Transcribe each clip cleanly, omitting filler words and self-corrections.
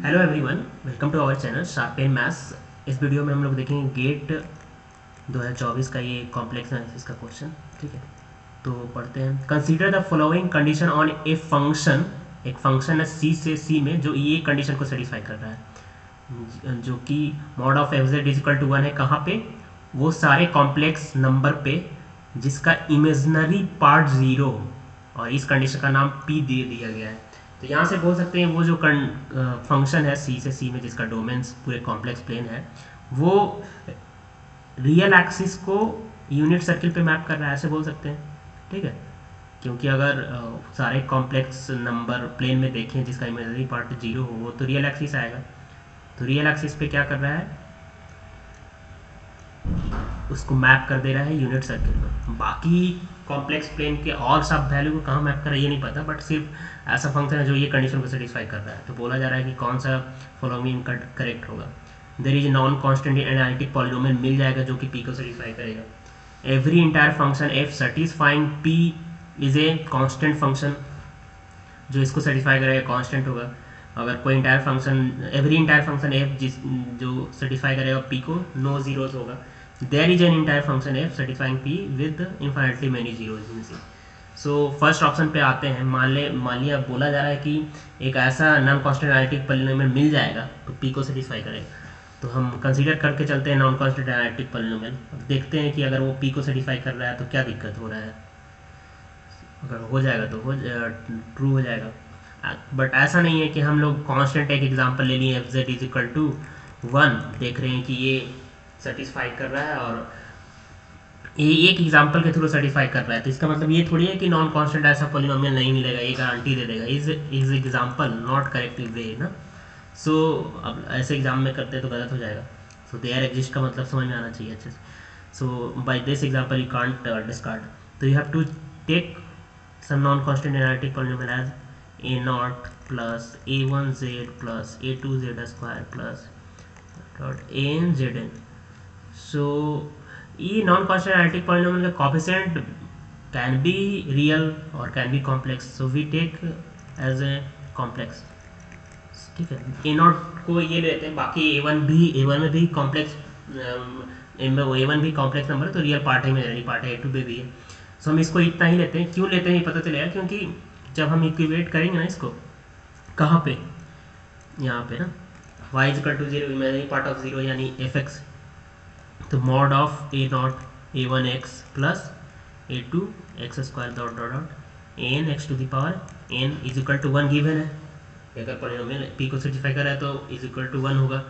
Hello everyone, welcome to our channel sharp pen maths. इस video में हम लोग देखेंगे गेट 2024 का ये कॉम्प्लेक्स एनालिसिस का क्वेश्चन। ठीक है, तो पढ़ते हैं। Consider the following condition on a function. एक फंक्शन है सी से सी में जो ये कंडीशन को सेटिस्फाई कर रहा है, जो कि mod of F Z is equal to 1 है। कहाँ पे? वो सारे कॉम्प्लेक्स नंबर पे जिसका इमेजनरी पार्ट 0 और इस कंडीशन का नाम पी दे दिया गया है। तो यहाँ से बोल सकते हैं वो जो फंक्शन है सी से सी में जिसका डोमेन्स पूरे कॉम्प्लेक्स प्लेन है, वो रियल एक्सिस को यूनिट सर्किल पे मैप कर रहा है, ऐसे बोल सकते हैं। ठीक है, क्योंकि अगर सारे कॉम्प्लेक्स नंबर प्लेन में देखें जिसका इमेजनरी पार्ट 0 हो, वो तो रियल एक्सिस आएगा। तो रियल एक्सिस पे क्या कर रहा है, उसको मैप कर दे रहा है यूनिट सर्किल में। बाकी कॉम्प्लेक्स प्लेन के और सब वैल्यू को कहाँ मैप कर रहा है ये नहीं पता, बट सिर्फ ऐसा फंक्शन है जो ये कंडीशन को सेटिस्फाई कर रहा है। तो बोला जा रहा है कि कौन सा फॉलोइंग करेक्ट होगा। There is non constant analytic polynomial मिल जाएगा जो कि पी को सेटिस्फाई करेगा। Every entire function F satisfying P is a constant function, जो इसको सेटिस्फाई करेगा कांस्टेंट होगा। अगर कोई entire function, every entire function F जिस जो सेटिस्फाई करेगा पी को, नो जीरोज होगा। There is an entire function F satisfying P with infinitely many zeros. So first option पे आते हैं। मान लिया बोला जा रहा है कि एक ऐसा नॉन कांस्टेंट एनालिटिक पॉलिनोमियल मिल जाएगा तो पी को सेटिस्फाई करेगा। तो हम कंसीडर करके चलते हैं नॉन कांस्टेंट एनालिटिक पॉलिनोमियल। देखते हैं कि अगर वो पी को सेटिस्फाई कर रहा है तो क्या दिक्कत हो रहा है। अगर हो जाएगा तो ट्रू हो जाएगा, बट ऐसा नहीं है कि हम लोग कांस्टेंट एक एग्जांपल ले लिए F Z is equal to 1, देख रहे हैं कि ये सेटिस्फाई कर रहा है और ये एक एग्जांपल के थ्रू सेटिस्फाई कर रहा है। तो इसका मतलब ये थोड़ी है कि नॉन कांस्टेंट ऐसा पॉलिनोमियल नहीं मिलेगा, ये गारंटी दे देगा। Is example not correct way ना। सो अब ऐसे एग्जाम में करते तो गलत हो जाएगा। सो देयर एग्जिस्ट का मतलब समझ में आना चाहिए अच्छे से। So by this example you can't discard. तो you have to take some non-constant analytic polynomial as a0 plus a1z plus a2z square plus dot anzn. So ये non-constant analytic polynomial का coefficient can be real or can be complex, so we take as a complex. ठीक है, a0 को ये लेते हैं, बाकी a1 में भी कॉम्प्लेक्स, a1 भी कॉम्प्लेक्स नंबर है तो रियल पार्ट है, इमेजिनरी पार्ट है, a2 भी है। सो हम इसको इतना ही लेते हैं। क्यों लेते हैं ये पता चलेगा, क्योंकि जब हम इक्विवेट करेंगे ना इसको, कहाँ पे, यहाँ पे ना, y equal to 0 imaginary part of 0 यानी fx, तो mod of a0 a1x plus a2x square dot dot dot N X to the power n is equal to 1 given है। अगर पॉलिनोमियल p को सेटिस्फाई कर रहा है तो इज इक्वल टू 1 होगा।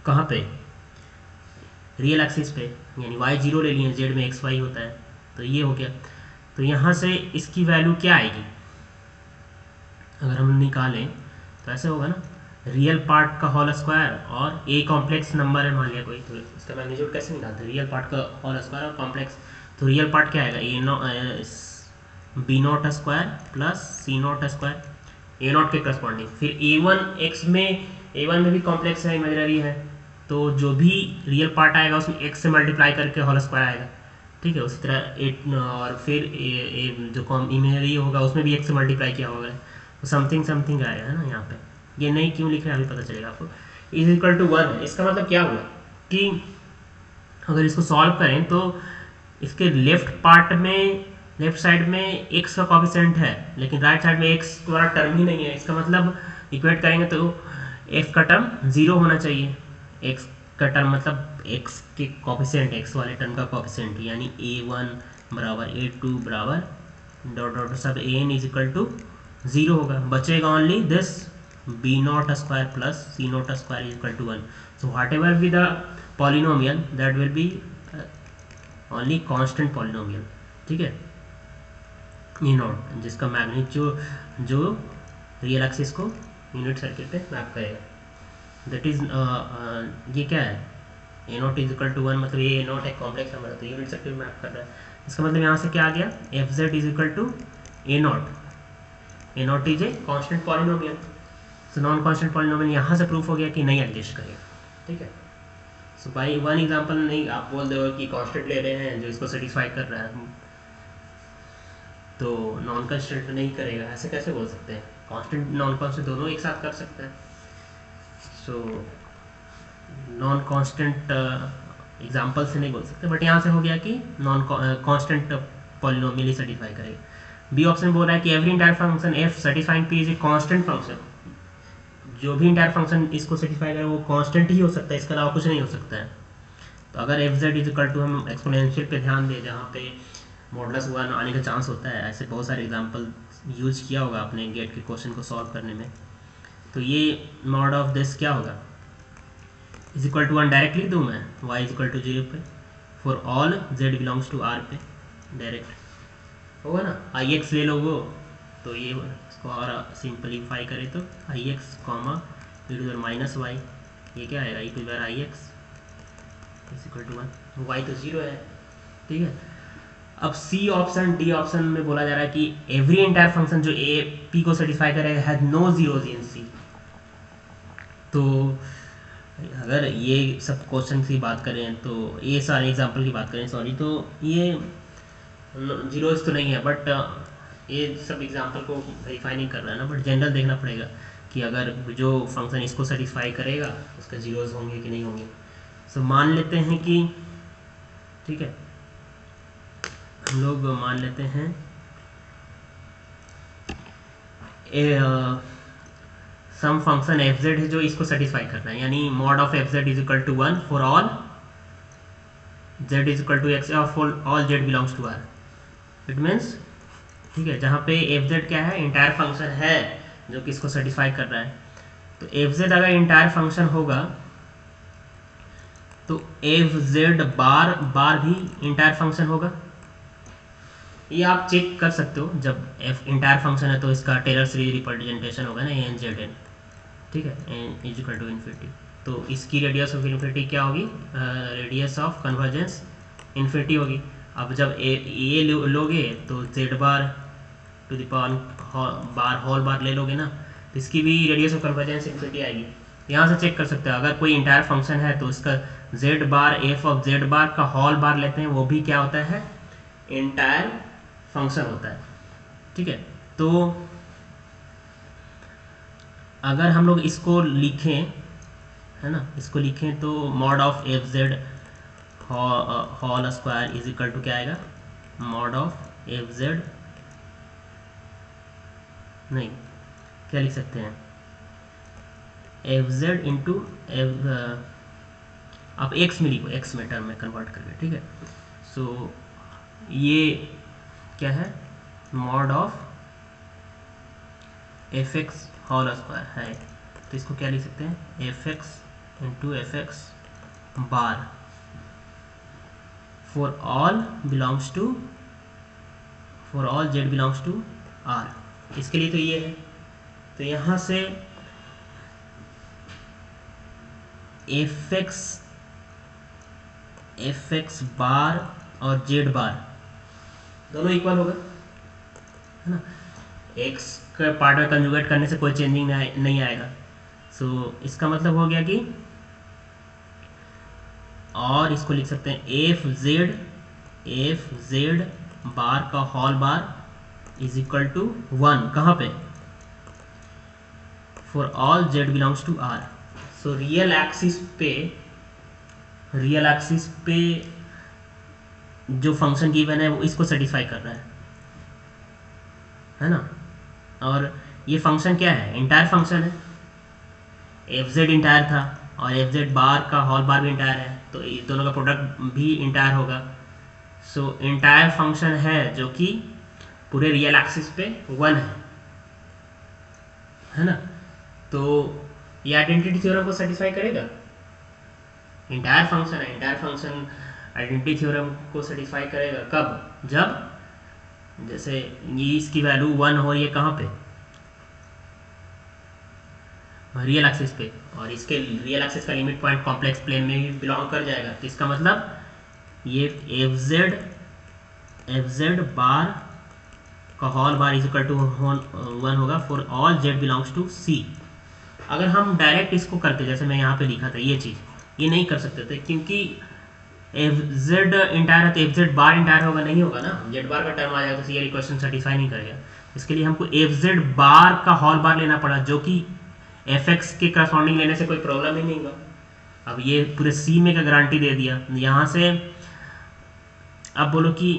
कहाँ पे? रियल एक्सिस पे, यानी y 0 ले लिए, z में xy होता है, तो ये हो गया। तो यहाँ से इसकी वैल्यू क्या आएगी अगर हम निकालें तो ऐसे होगा ना, रियल पार्ट का होल स्क्वायर और ए कॉम्प्लेक्स नंबर है मान लिया कोई, तो इसका मैग्नीट्यूड कैसे निकालते हैं? रियल पार्ट का होल स्क्वायर और कॉम्प्लेक्स। तो रियल पार्ट क्या आएगा? B naught square plus C naught square, A naught के करस्पॉन्डिंग। फिर a1x में, a1 में भी कॉम्प्लेक्स है, इमेजिनरी है, तो जो भी रियल पार्ट आएगा उसमें x से मल्टीप्लाई करके होल स्क्वायर आएगा। ठीक है, उसी तरह 8 और फिर जो कॉम इमेजिनरी होगा उसमें भी 1 से मल्टीप्लाई किया होगा, तो समथिंग समथिंग आएगा, है ना। यहाँ पे ये नहीं क्यों लिख रहे हैं अभी पता चलेगा आपको। इज इक्वल टू 1 है, इसका मतलब क्या हुआ कि अगर इसको सॉल्व करें तो इसके लेफ्ट पार्ट में, लेफ्ट साइड में x का कॉफिशेंट है, लेकिन राइट साइड में x वाला टर्म ही नहीं है। इसका मतलब इक्वेट करेंगे तो f का टर्म 0 होना चाहिए। x का टर्म मतलब x के कॉफिशेंट, x वाले टर्म का कॉफिशेंट, यानी a1 बराबर a2 बराबर डॉट डॉट सब an इज इक्वल टू 0 होगा। बचेगा only this b naught square plus c naught square is equal to 1। So whatever be the polynomial that will be only constant polynomial. ठीक है, A naught जिसका magnitude जो real axis को unit circle पे map करेगा, that is ये क्या है, A naught is equal to 1, मतलब ये ए नॉट एक कॉम्प्लेक्स नंबर है तो यूनिट सर्किल मैप कर रहा है। इसका मतलब यहाँ से क्या आ गया, F Z is equal to A naught is a constant polynomial. So non constant polynomial यहाँ से प्रूफ हो गया कि नहीं एग्जिस्ट करेगा। ठीक है, सो बाई वन एग्जाम्पल नहीं आप बोल दो कि कांस्टेंट ले रहे हैं जो इसको सेटिस्फाई कर रहा है तो नॉन कांस्टेंट नहीं करेगा, ऐसे कैसे बोल सकते हैं? कांस्टेंट नॉन कांस्टेंट दोनों एक साथ कर सकते हैं। सो नॉन कांस्टेंट एग्जाम्पल से नहीं बोल सकते, बट यहाँ से हो गया कि नॉन कांस्टेंट पॉलिनोमियल ही सेटिस्फाई करेगा। बी ऑप्शन बोल रहा है कि every entire function F satisfying P is a constant function. जो भी इंटायर फंक्शन इसको सेटिस्फाई करे वो कांस्टेंट ही हो सकता है, इसके अलावा कुछ नहीं हो सकता है। तो अगर F Z is equal to, हम एक्सपोनेंशियल पे ध्यान दें जहाँ पे मॉडुलस 1 आने का चांस होता है, ऐसे बहुत सारे एग्जांपल यूज किया होगा आपने गेट के क्वेश्चन को सॉल्व करने में। तो ये मॉड ऑफ दिस क्या होगा, इज इक्वल टू 1 डायरेक्टली दूँ मैं, y इज इक्वल टू 0 पे, for all z belongs to r पे डायरेक्ट होगा ना। आई एक्स ले लो वो, तो ये इसको और सिंपलीफाई करें तो I X comma E to the minus Y, ये क्या आएगा E to the I X is equal to 1, Y तो 0 है, ठीक है। अब सी ऑप्शन डी ऑप्शन में बोला जा रहा है कि एवरी इंटायर फंक्शन जो ए पी को सेटिस्फाई करेगा हैज नो जीरोज इन सी। तो अगर ये सब क्वेश्चन की बात करें, तो ये सारे एग्जांपल की बात करें सॉरी, तो ये जीरोज तो नहीं है, बट ये सब एग्जांपल को वेरीफाई नहीं कर रहा है ना, बट जनरल देखना पड़ेगा कि अगर जो फंक्शन इसको सेटिस्फाई करेगा उसका जीरोज होंगे कि नहीं होंगे। सो मान लेते हैं कि, ठीक है, हम लोग मान लेते हैं सम फंक्शन एफ जेड है जो इसको सेटिस्फाई कर रहा है, यानी mod of F Z is equal to 1 for all Z is equal to X और for all Z belongs to R. It means, ठीक है, जहाँ पे एफ जेड क्या है, इंटायर फंक्शन है जो कि इसको सेटिस्फाई कर रहा है। तो एफ जेड अगर इंटायर फंक्शन होगा तो एफ जेड बार बार भी इंटायर फंक्शन होगा। ये आप चेक कर सकते हो, जब एफ इंटायर फंक्शन है तो इसका टेलर सीरीज रिप्रेजेंटेशन होगा ना एन जेड एन, ठीक है, N is equal to infinity. तो इसकी रेडियस ऑफ इन्फिनिटी क्या होगी, रेडियस ऑफ कन्वर्जेंस इन्फिनिटी होगी। अब जब ये लोगे तो Z bar to the power bar whole bar ले लोगे ना, तो इसकी भी रेडियस ऑफ कन्वर्जेंस इन्फिनिटी आएगी। यहाँ से चेक कर सकते हो, अगर कोई इंटायर फंक्शन है तो इसका Z bar F of Z bar का होल बार लेते हैं, वो भी क्या होता है, इंटायर फंक्शन होता है, ठीक है। तो अगर हम लोग इसको लिखें, है ना, इसको लिखें तो mod of F Z whole square is equal to क्या आएगा, मॉड ऑफ एफ जेड, नहीं क्या लिख सकते हैं, एफ जेड इंटू एफ, आप एक्स में लिखो, एक्स में टर्म में कन्वर्ट करके, ठीक है। सो ये क्या है, mod of F X whole square है, तो इसको क्या लिख सकते हैं, F X into F X bar for all belongs to, for all Z belongs to R. इसके लिए तो ये है, तो यहाँ से एफ एक्स बार और जेड बार दोनों इक्वल होगा, है ना। एक्स का पार्ट में कंजुगेट करने से कोई चेंजिंग नहीं आएगा। सो इसका मतलब हो गया कि, और इसको लिख सकते हैं एफ जेड बार का whole bar is equal to 1, कहाँ पे, for all Z belongs to R. So real axis पे जो फंक्शन गिवन है वो इसको सेटिस्फाई कर रहा है ना। और ये फंक्शन क्या है, इंटायर फंक्शन है, एफ जेड इंटायर था और एफ जेड बार का होल बार भी इंटायर है, तो ये दोनों का प्रोडक्ट भी इंटायर होगा। सो इंटायर फंक्शन है जो कि पूरे रियल एक्सिस पे 1 है ना। तो ये आइडेंटिटी थ्योरम को सेटिस्फाई करेगा, इंटायर फंक्शन है, इंटायर फंक्शन आइडेंटिटी थ्योरम को सेटिस्फाई करेगा कब, जब जैसे ये इसकी वैल्यू 1 हो, ये कहाँ पे, रियल एक्सिस पे, और इसके रियल एक्सिस का लिमिट पॉइंट कॉम्प्लेक्स प्लेन में भी बिलोंग कर जाएगा। तो इसका मतलब ये एफ जेड बार का whole bar is equal to 1 होगा for all Z belongs to C. अगर हम डायरेक्ट इसको करते, जैसे मैं यहाँ पे लिखा था ये चीज़, ये नहीं कर सकते थे क्योंकि एफ जेड इंटायर है तो एफ जेड बार इंटायर होगा, नहीं होगा ना, जेड बार का टर्म आ जाएगा तो ये इक्वेशन सेटिस्फाई नहीं करेगा। इसके लिए हमको एफ जेड बार का होल बार लेना पड़ा, जो कि एफ एक्स के करस्पॉन्डिंग लेने से कोई प्रॉब्लम ही नहीं होगा। अब ये पूरे सी में का गारंटी दे दिया, यहाँ से अब बोलो कि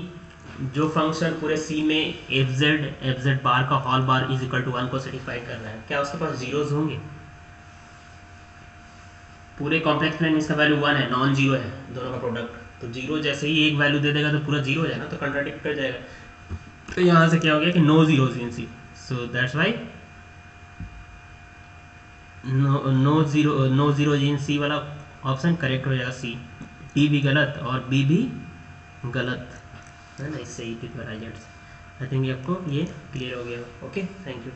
जो फंक्शन पूरे सी में एफ जेड बार का whole bar is equal to 1 को सेटिस्फाई कर रहा है, क्या उसके पास जीरोज होंगे? पूरे कॉम्प्लेक्स प्लेन इसका वैल्यू 1 है, नॉन जीरो है दोनों का प्रोडक्ट, तो जीरो जैसे ही एक वैल्यू दे देगा तो पूरा जीरो हो जाएगा, तो कंट्राडिक्ट कर जाएगा। तो यहाँ से क्या हो गया कि no zeros in C, so that's why no zero in C वाला ऑप्शन करेक्ट हो जाएगा। सी, डी भी गलत और बी भी गलत है ना, इससे ही आई थिंक ये आपको ये क्लियर हो गया। Okay, thank you.